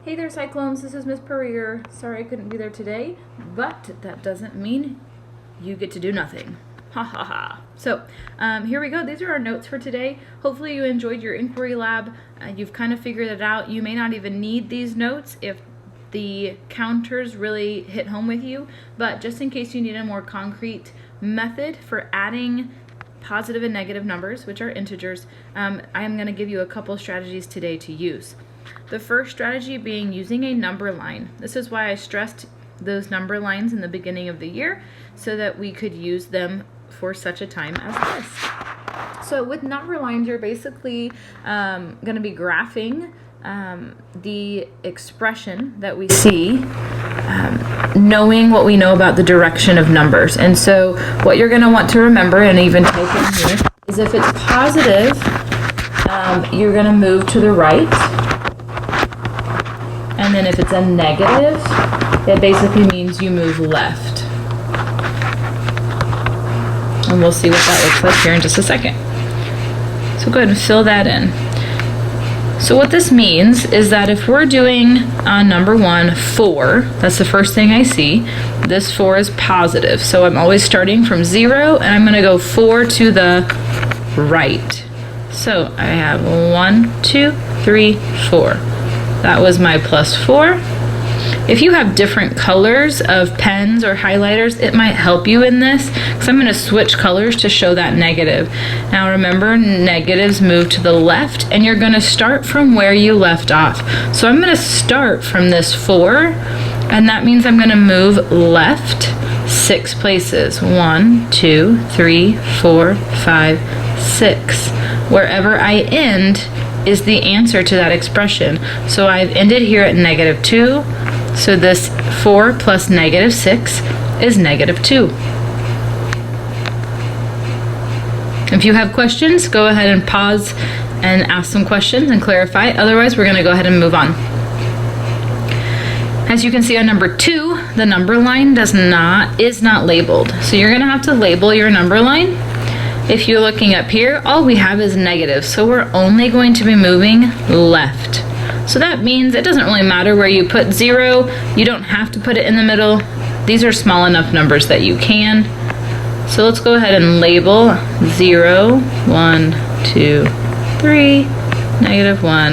Hey there, Cyclones. This is Miss Purrier. Sorry I couldn't be there today, but that doesn't mean you get to do nothing. Ha ha ha. So here we go. These are our notes for today. Hopefully you enjoyed your inquiry lab. You've kind of figured it out. You may not even need these notes if the counters really hit home with you, but just in case you need a more concrete method for adding positive and negative numbers, which are integers, I am going to give you a couple strategies today to use. The first strategy being using a number line. This is why I stressed those number lines in the beginning of the year, so that we could use them for such a time as this. So with number lines, you're basically going to be graphing the expression that we see, knowing what we know about the direction of numbers. And so what you're going to want to remember, and even type in here, is if it's positive, you're going to move to the right. And then if it's a negative, it basically means you move left. And we'll see what that looks like here in just a second. So go ahead and fill that in. So what this means is that if we're doing on number 1, 4, that's the first thing I see, this 4 is positive. So I'm always starting from 0, and I'm going to go 4 to the right. So I have 1, 2, 3, 4. That was my plus 4. If you have different colors of pens or highlighters, it might help you in this, because I'm going to switch colors to show that negative. Now remember, negatives move to the left, and you're going to start from where you left off. So I'm going to start from this 4, and that means I'm going to move left 6 places. 1, 2, 3, 4, 5, 6. Wherever I end is the answer to that expression. So I've ended here at negative 2. So this 4 plus negative 6 is negative 2. If you have questions, go ahead and pause and ask some questions and clarify. Otherwise, we're going to go ahead and move on. As you can see on number 2, the number line is not labeled. So you're going to have to label your number line. If you're looking up here, all we have is negative, so we're only going to be moving left. So that means it doesn't really matter where you put 0. You don't have to put it in the middle. These are small enough numbers that you can. So let's go ahead and label 0, 1, 2, 3, negative 1,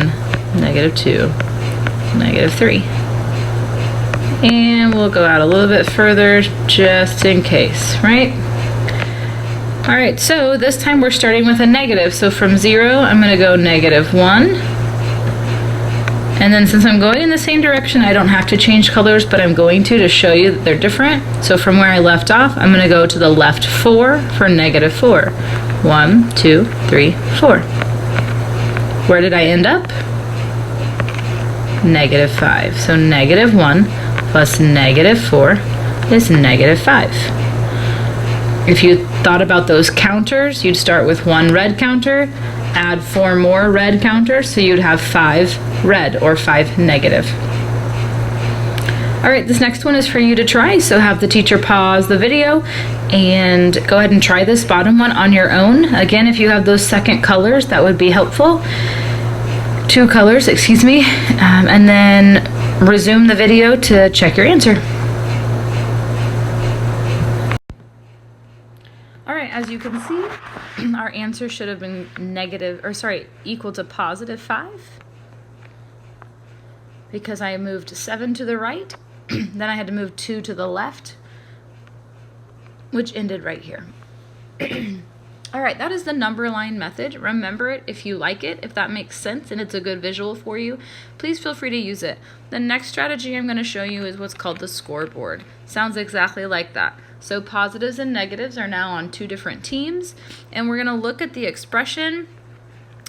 negative 2, negative 3. And we'll go out a little bit further just in case, right? All right, so this time we're starting with a negative. So from 0, I'm going to go negative 1. And then since I'm going in the same direction, I don't have to change colors, but I'm going to show you that they're different. So from where I left off, I'm going to go to the left 4 for negative 4. 1, 2, 3, 4. Where did I end up? Negative 5. So negative 1 plus negative 4 is negative 5. If you thought about those counters, you'd start with 1 red counter, add 4 more red counters, so you'd have 5 red or 5 negative. All right, this next one is for you to try, so have the teacher pause the video and go ahead and try this bottom one on your own. Again, if you have those second colors, that would be helpful. 2 colors, excuse me, and then resume the video to check your answer. As you can see, our answer should have been equal to positive 5, because I moved 7 to the right, then I had to move 2 to the left, which ended right here. All right, that is the number line method. Remember it if you like it, if that makes sense and it's a good visual for you, please feel free to use it. The next strategy I'm going to show you is what's called the scoreboard. Sounds exactly like that. So positives and negatives are now on 2 different teams, and we're going to look at the expression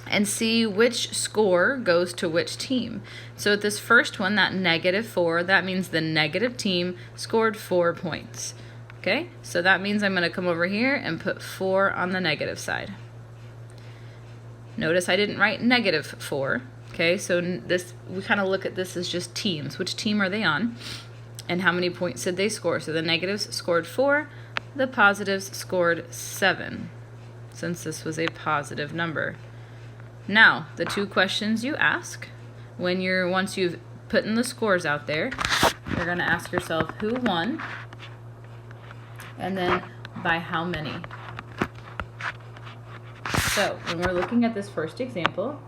and see which score goes to which team. So at this first one, that negative 4, that means the negative team scored 4 points. Okay, so that means I'm going to come over here and put 4 on the negative side. Notice I didn't write negative 4. Okay, so we kind of look at this as just teams. Which team are they on? And how many points did they score? So the negatives scored 4, the positives scored 7, since this was a positive number. Now, the 2 questions you ask once you've putting the scores out there, you're going to ask yourself who won, and then by how many. So when we're looking at this first example,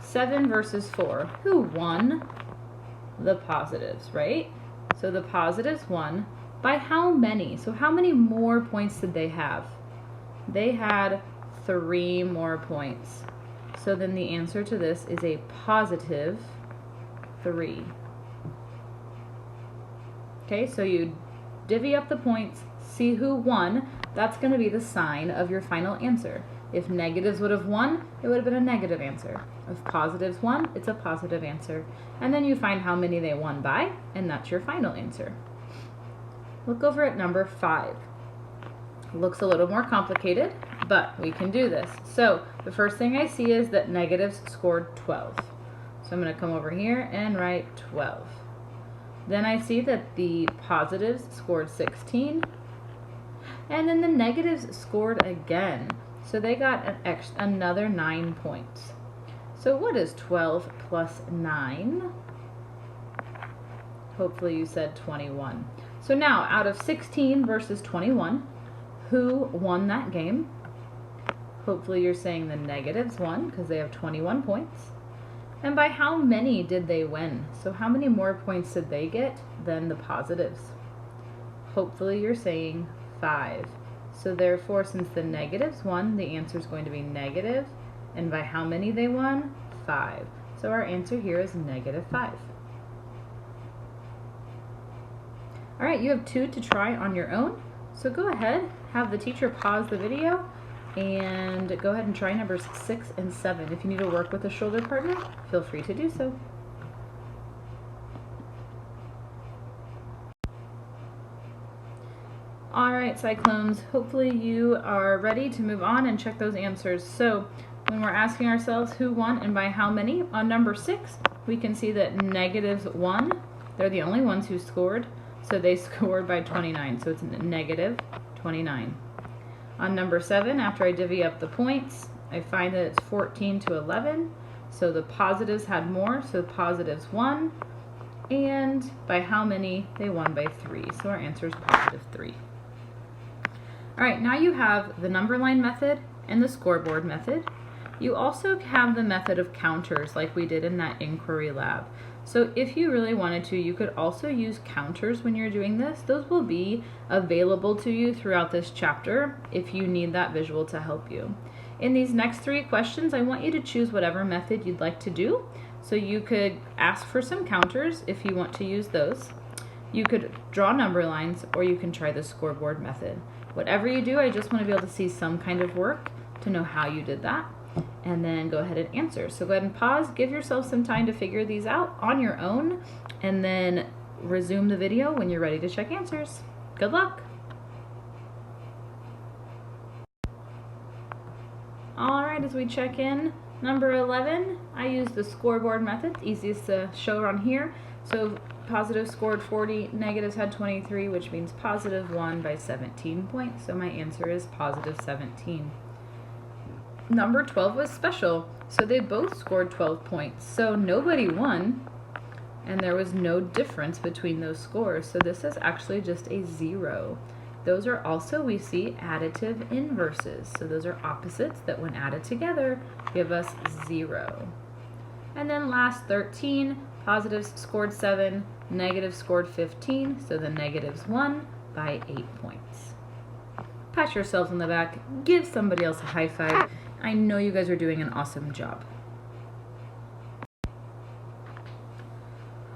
7 versus 4, who won? The positives, right? So the positives won by how many? So how many more points did they have? They had 3 more points. So then the answer to this is a positive 3. Okay, so you divvy up the points, see who won. That's going to be the sign of your final answer. If negatives would have won, it would have been a negative answer. If positives won, it's a positive answer. And then you find how many they won by, and that's your final answer. Look over at number 5. Looks a little more complicated, but we can do this. So the first thing I see is that negatives scored 12. So I'm going to come over here and write 12. Then I see that the positives scored 16, and then the negatives scored again. So they got another 9 points. So what is 12 plus 9? Hopefully you said 21. So now out of 16 versus 21, who won that game? Hopefully you're saying the negatives won because they have 21 points. And by how many did they win? So how many more points did they get than the positives? Hopefully you're saying 5. So therefore, since the negatives won, the answer is going to be negative. And by how many they won? 5. So our answer here is negative 5. All right, you have 2 to try on your own. So go ahead, have the teacher pause the video, and go ahead and try numbers 6 and 7. If you need to work with a shoulder partner, feel free to do so. All right, Cyclones, hopefully you are ready to move on and check those answers. So when we're asking ourselves who won and by how many, on number 6, we can see that negatives won. They're the only ones who scored, so they scored by 29, so it's negative 29. On number 7, after I divvy up the points, I find that it's 14 to 11, so the positives had more, so the positives won, and by how many? They won by 3, so our answer is positive 3. All right, now you have the number line method and the scoreboard method. You also have the method of counters like we did in that inquiry lab. So if you really wanted to, you could also use counters when you're doing this. Those will be available to you throughout this chapter if you need that visual to help you. In these next 3 questions, I want you to choose whatever method you'd like to do. So you could ask for some counters if you want to use those. You could draw number lines, or you can try the scoreboard method. Whatever you do, I just want to be able to see some kind of work to know how you did that, and then go ahead and answer. So go ahead and pause, give yourself some time to figure these out on your own, and then resume the video when you're ready to check answers. Good luck! All right, as we check in, number 11, I use the scoreboard method, easiest to show on here. So positive scored 40, negatives had 23, which means positive won by 17 points. So my answer is positive 17. Number 12 was special, so they both scored 12 points. So nobody won, and there was no difference between those scores. So this is actually just a 0. Those are also, we see, additive inverses. So those are opposites that when added together give us 0. And then last 13, positives scored 7, negatives scored 15, so the negatives won by 8 points. Pat yourselves on the back, give somebody else a high five. I know you guys are doing an awesome job.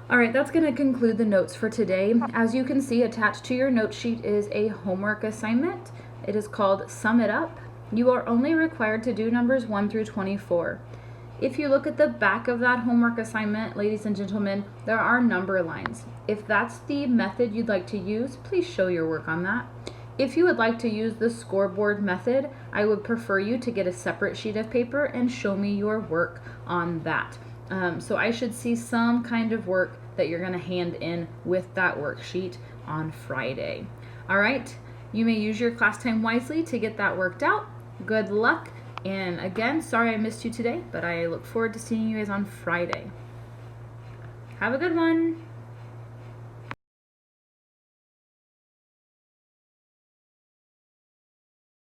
All right, that's going to conclude the notes for today. As you can see, attached to your note sheet is a homework assignment. It is called Sum It Up. You are only required to do numbers 1 through 24. If you look at the back of that homework assignment, ladies and gentlemen, there are number lines. If that's the method you'd like to use, please show your work on that. If you would like to use the scoreboard method, I would prefer you to get a separate sheet of paper and show me your work on that. So I should see some kind of work that you're going to hand in with that worksheet on Friday. All right, you may use your class time wisely to get that worked out. Good luck. And again, sorry I missed you today, but I look forward to seeing you guys on Friday. Have a good one.